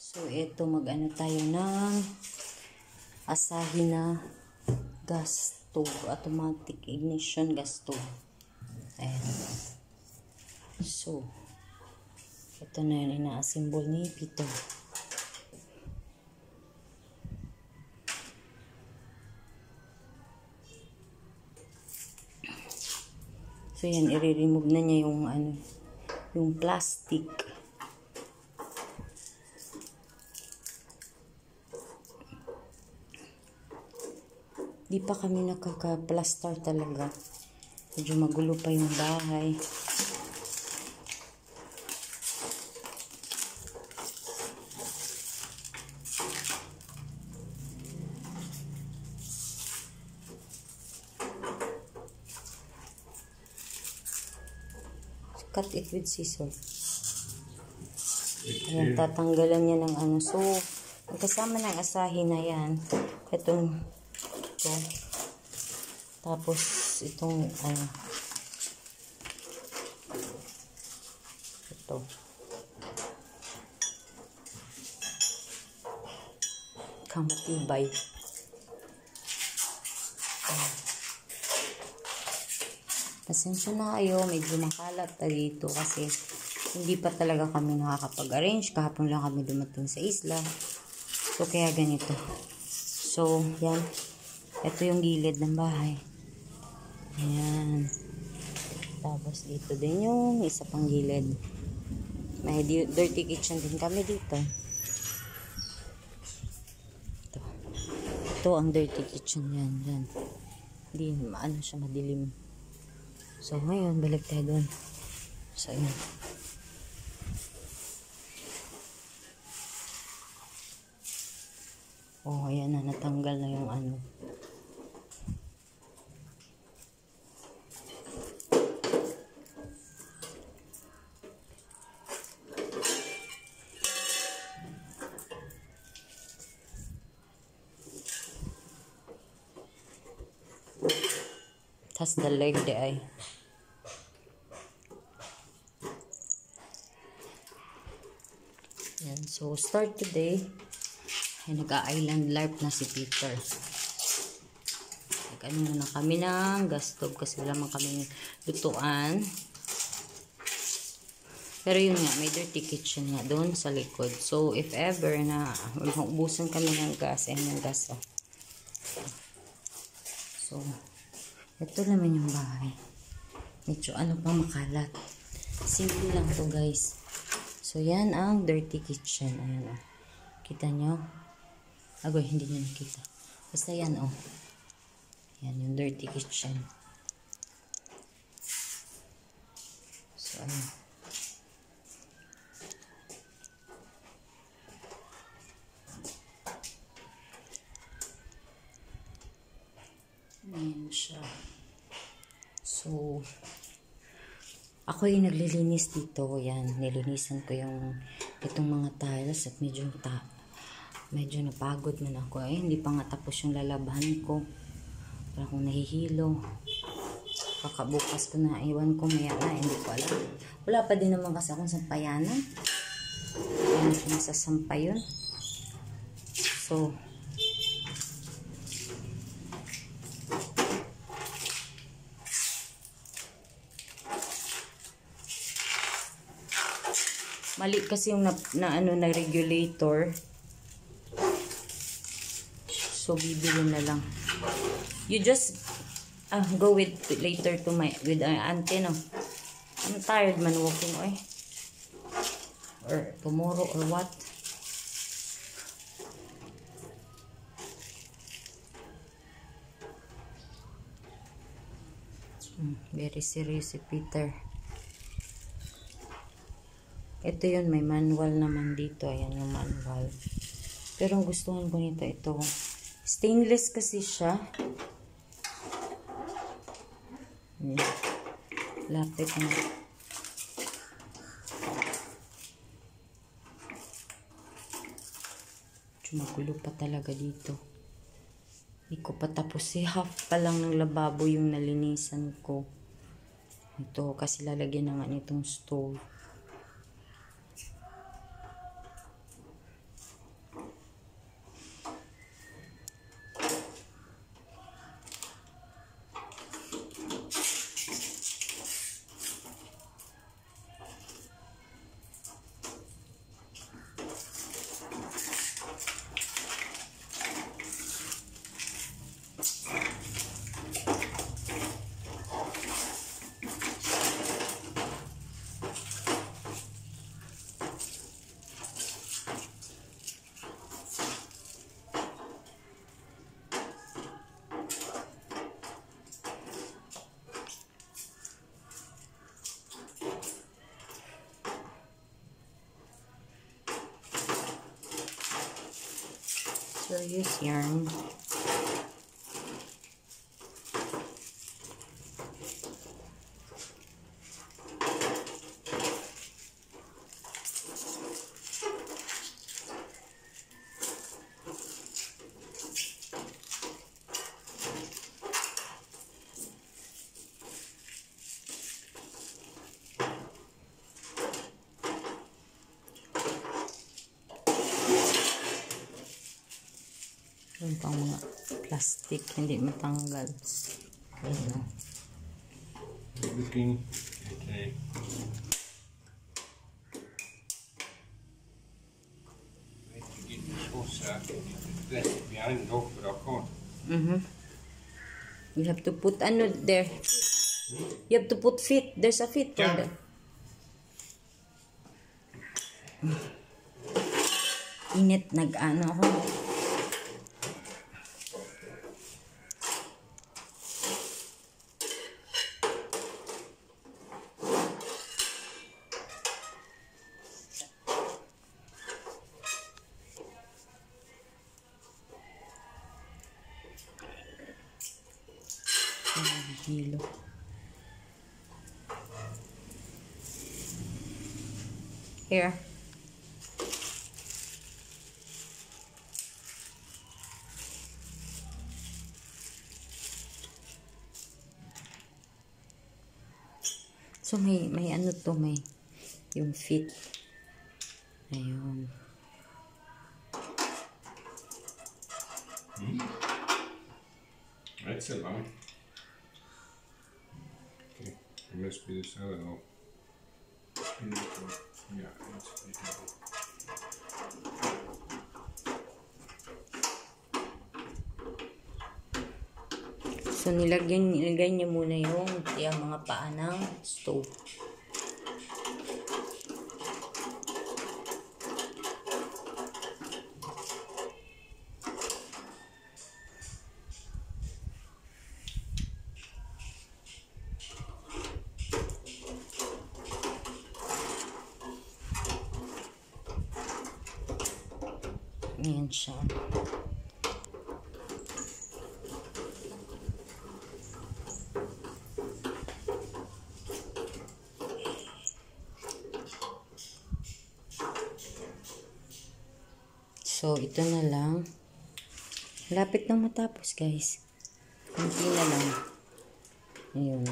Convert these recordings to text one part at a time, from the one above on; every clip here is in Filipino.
So, ito mag-ano tayo ng Asahi na gas stove. Automatic ignition gas stove. Ayan. So, ito na yun ina-assemble ni Peter. So, yan. I-remove na niya yung ano, yung plastic. Di pa kami nakaka-plaster talaga. Medyo magulo pa yung bahay. Cut it with scissors. Ayan, tatanggalan niya ng ano. So, kasama ng Asahi na yan. Itong ito. Tapos, itong ano. Ito. Kamatibay. Pasensya na kayo, medyo makalat na dito kasi hindi pa talaga kami nakakapag-arrange. Kahapon lang kami dumating sa isla. So, kaya ganito. So, yan. Ito yung gilid ng bahay. Ayan. Tapos, dito din yung isa pang gilid. May dirty kitchen din kami dito. Ito ang dirty kitchen. Yan, yan. Hindi, ano siya, madilim. So, ngayon, balik tayo doon. So, yun. Oh, ayan na. Natanggal na yung ano. Tas the leg di ay. Yan. So, start today. Ay, nag-island life na si Peter. Nag-ano muna kami ng gas stove kasi wala man kami lutuan. Pero yun nga, may dirty kitchen nga doon sa likod. So, if ever na ubusan kami ng gas, ay ng gas. Oh. So, ito naman yung bahay. Medyo ano pa makalat. Simple lang to guys. So, yan ang dirty kitchen. Ayan o. Oh. Kita nyo? Agoy, hindi nyo nakita. Basta yan o. Oh. Yan yung dirty kitchen. So, ayan. Ayan siya. So, ako yung naglilinis dito. Yan, nilinisan ko yung itong mga tiles at medyo napagod man ako. Hindi pa nga tapos yung lalabahan ko. Para akong nahihilo. Kakabukas ko na, iwan ko maya na, hindi ko alam. Wala pa din naman kasi akong sampayanan. Ayan, nasasampay yun. So, mali kasi yung na regulator. So, bibili na lang. You just go with later to with auntie, no? I'm tired man walking, oy. Or tomorrow or what? Very serious si Peter. Ito yun, may manual naman dito. Ayan yung manual. Pero ang gustuhan ko nito, ito. Stainless kasi siya. Ayan. Lapit na. Magulo pa talaga dito. Hindi ko pa tapos. Half pa lang ng lababo yung nalinisan ko. Ito, kasi lalagyan na nga nitong stove. So, use yarn. Yung pang mga plastic, hindi matanggal. Ayan. Looking. Okay. I need to get this horse out and get the plastic behind it off, but I can't. You have to put ano there. You have to put feet. There's a feet for Yeah. that. Init, nag-ano ako. Hilo. Here. So may ano to, may yung feet. Ayun. That's a lot. Okay, it must be this other one. Yeah, that's beautiful. So nilagay niyo muna yung mga paa ng stove. Ayan siya. So, ito na lang. Lapit nang matapos, guys. Kunti na lang. Ayun.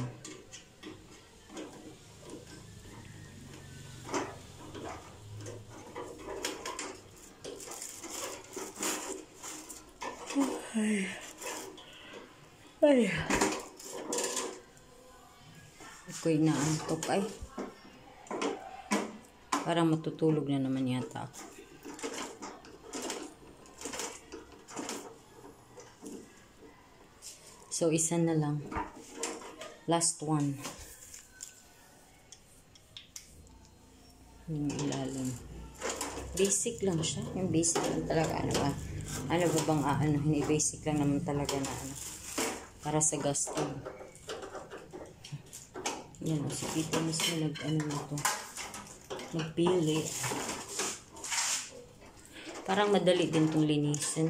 Ay. Ako'y naantok ay. Parang matutulog na naman yata ako. So, isa na lang. Last one. Yung ilalim. Basic lang siya. Yung basic lang talaga. Ano ba? Ano ba bang ano? Hindi basic lang naman talaga na ano. Para sa gaston. Yan. Si Tito mismo nag-ano na to. Nagpili. Parang madali din itong linisin.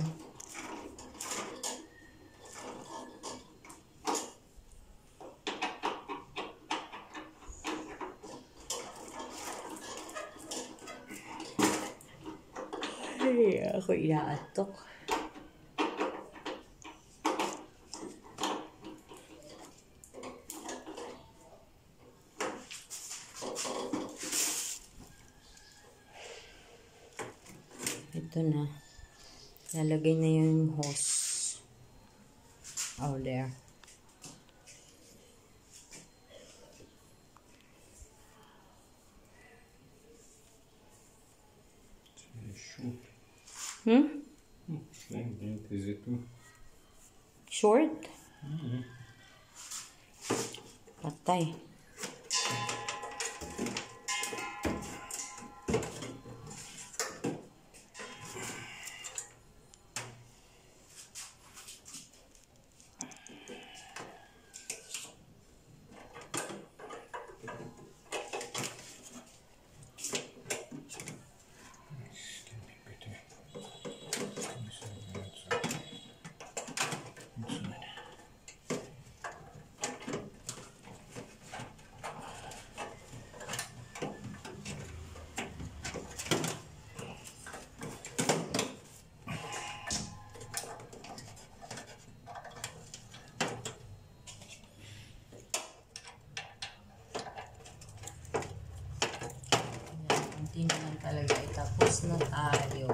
Ay, ako inaatok. Ito na. Lalagay na yung hose. Oh, there. Short. Is it too? Short? Patay. gas na tayo.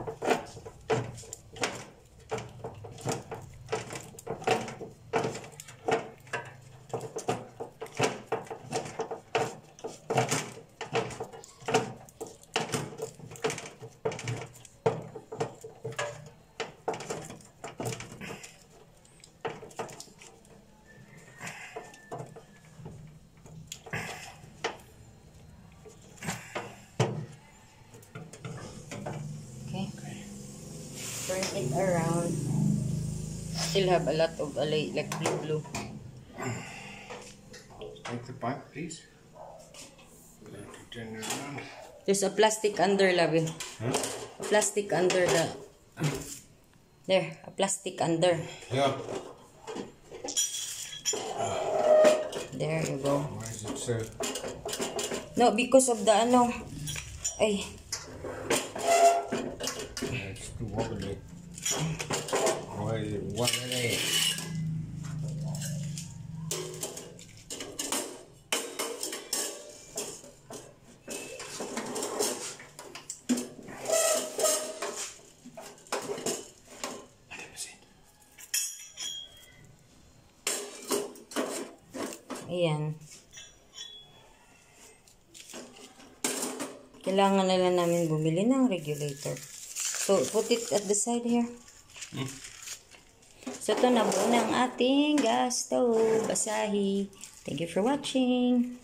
Turn it around. Still have a lot of like blue. Take the pipe, please. Turn it around. There's a plastic under, Labi. Huh? A plastic under the... There, a plastic under. Yeah. There you go. Why is it so? No, because of the ano. Ay. It's too wobbly. Why is it wobbly? Ayan. Kailangan na lang namin bumili ng regulator. So, put it at the side here. So, ito na buo ng ating gas stove. Asahi. Thank you for watching.